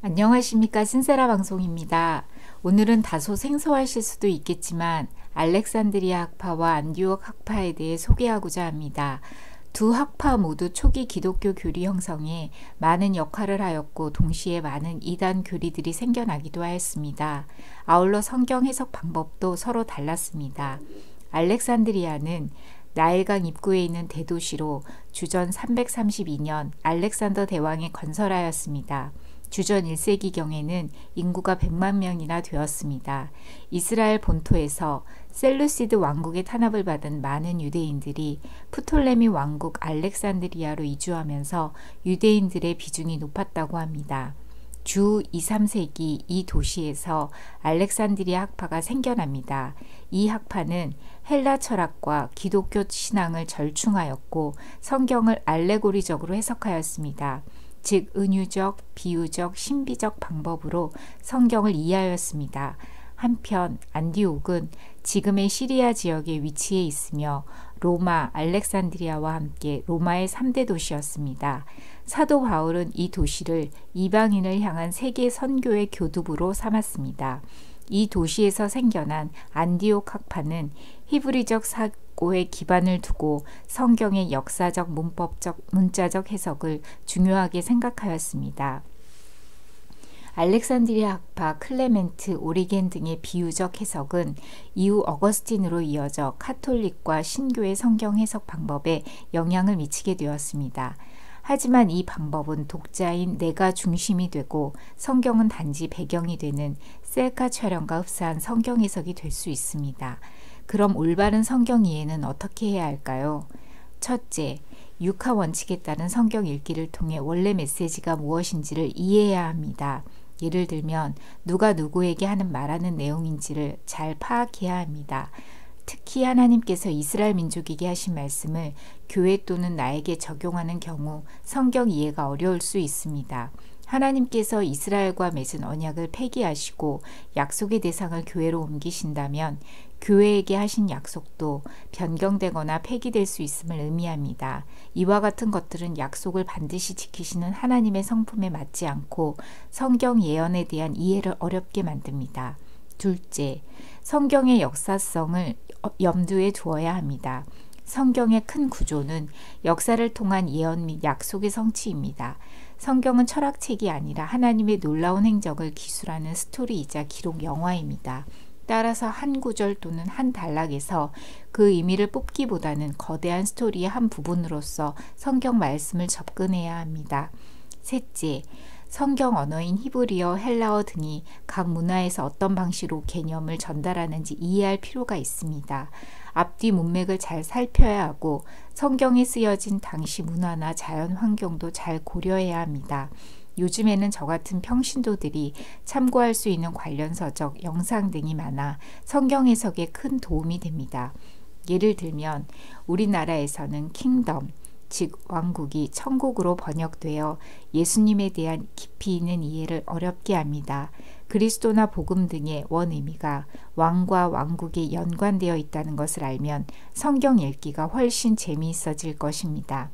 안녕하십니까, 신세라 방송입니다. 오늘은 다소 생소하실 수도 있겠지만 알렉산드리아 학파와 안디옥 학파에 대해 소개하고자 합니다. 두 학파 모두 초기 기독교 교리 형성에 많은 역할을 하였고 동시에 많은 이단 교리들이 생겨나기도 하였습니다. 아울러 성경 해석 방법도 서로 달랐습니다. 알렉산드리아는 나일강 입구에 있는 대도시로 주전 332년 알렉산더 대왕이 건설하였습니다. 주전 1세기경에는 인구가 100만 명이나 되었습니다. 이스라엘 본토에서 셀루시드 왕국의 탄압을 받은 많은 유대인들이 프톨레미 왕국 알렉산드리아로 이주하면서 유대인들의 비중이 높았다고 합니다. 주 2, 3세기 이 도시에서 알렉산드리아 학파가 생겨납니다. 이 학파는 헬라 철학과 기독교 신앙을 절충하였고 성경을 알레고리적으로 해석하였습니다. 즉 은유적, 비유적, 신비적 방법으로 성경을 이해하였습니다. 한편 안디옥은 지금의 시리아 지역에 위치해 있으며 로마, 알렉산드리아와 함께 로마의 3대 도시였습니다. 사도 바울은 이 도시를 이방인을 향한 세계 선교의 교두부로 삼았습니다. 이 도시에서 생겨난 안디옥 학파는 히브리적 사고에 기반을 두고 성경의 역사적, 문법적, 문자적 해석을 중요하게 생각하였습니다. 알렉산드리아 학파, 클레멘트, 오리겐 등의 비유적 해석은 이후 어거스틴으로 이어져 카톨릭과 신교의 성경 해석 방법에 영향을 미치게 되었습니다. 하지만 이 방법은 독자인 내가 중심이 되고 성경은 단지 배경이 되는 셀카 촬영과 흡사한 성경 해석이 될 수 있습니다. 그럼 올바른 성경 이해는 어떻게 해야 할까요? 첫째, 육하 원칙에 따른 성경 읽기를 통해 원래 메시지가 무엇인지를 이해해야 합니다. 예를 들면 누가 누구에게 하는 말하는 내용인지를 잘 파악해야 합니다. 특히 하나님께서 이스라엘 민족에게 하신 말씀을 교회 또는 나에게 적용하는 경우 성경 이해가 어려울 수 있습니다. 하나님께서 이스라엘과 맺은 언약을 폐기하시고 약속의 대상을 교회로 옮기신다면 교회에게 하신 약속도 변경되거나 폐기될 수 있음을 의미합니다. 이와 같은 것들은 약속을 반드시 지키시는 하나님의 성품에 맞지 않고 성경 예언에 대한 이해를 어렵게 만듭니다. 둘째, 성경의 역사성을 염두에 두어야 합니다. 성경의 큰 구조는 역사를 통한 예언 및 약속의 성취입니다. 성경은 철학책이 아니라 하나님의 놀라운 행적을 기술하는 스토리이자 기록 영화입니다. 따라서 한 구절 또는 한 단락에서 그 의미를 뽑기보다는 거대한 스토리의 한 부분으로서 성경 말씀을 접근해야 합니다. 셋째, 성경 언어인 히브리어, 헬라어 등이 각 문화에서 어떤 방식으로 개념을 전달하는지 이해할 필요가 있습니다. 앞뒤 문맥을 잘 살펴야 하고 성경에 쓰여진 당시 문화나 자연 환경도 잘 고려해야 합니다. 요즘에는 저 같은 평신도들이 참고할 수 있는 관련 서적, 영상 등이 많아 성경 해석에 큰 도움이 됩니다. 예를 들면 우리나라에서는 킹덤, 즉 왕국이 천국으로 번역되어 예수님에 대한 깊이 있는 이해를 어렵게 합니다. 그리스도나 복음 등의 원의미가 왕과 왕국에 연관되어 있다는 것을 알면 성경 읽기가 훨씬 재미있어질 것입니다.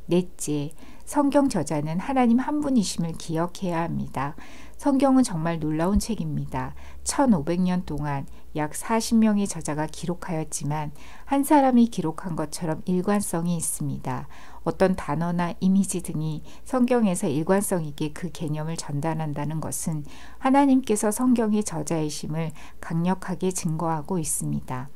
넷째, 성경 저자는 하나님 한 분이심을 기억해야 합니다. 성경은 정말 놀라운 책입니다. 1500년 동안 약 40명의 저자가 기록하였지만 한 사람이 기록한 것처럼 일관성이 있습니다. 어떤 단어나 이미지 등이 성경에서 일관성 있게 그 개념을 전달한다는 것은 하나님께서 성경의 저자이심을 강력하게 증거하고 있습니다.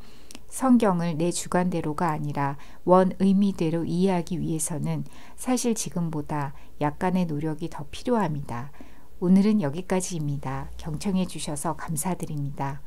성경을 내 주관대로가 아니라 원 의미대로 이해하기 위해서는 사실 지금보다 약간의 노력이 더 필요합니다. 오늘은 여기까지입니다. 경청해 주셔서 감사드립니다.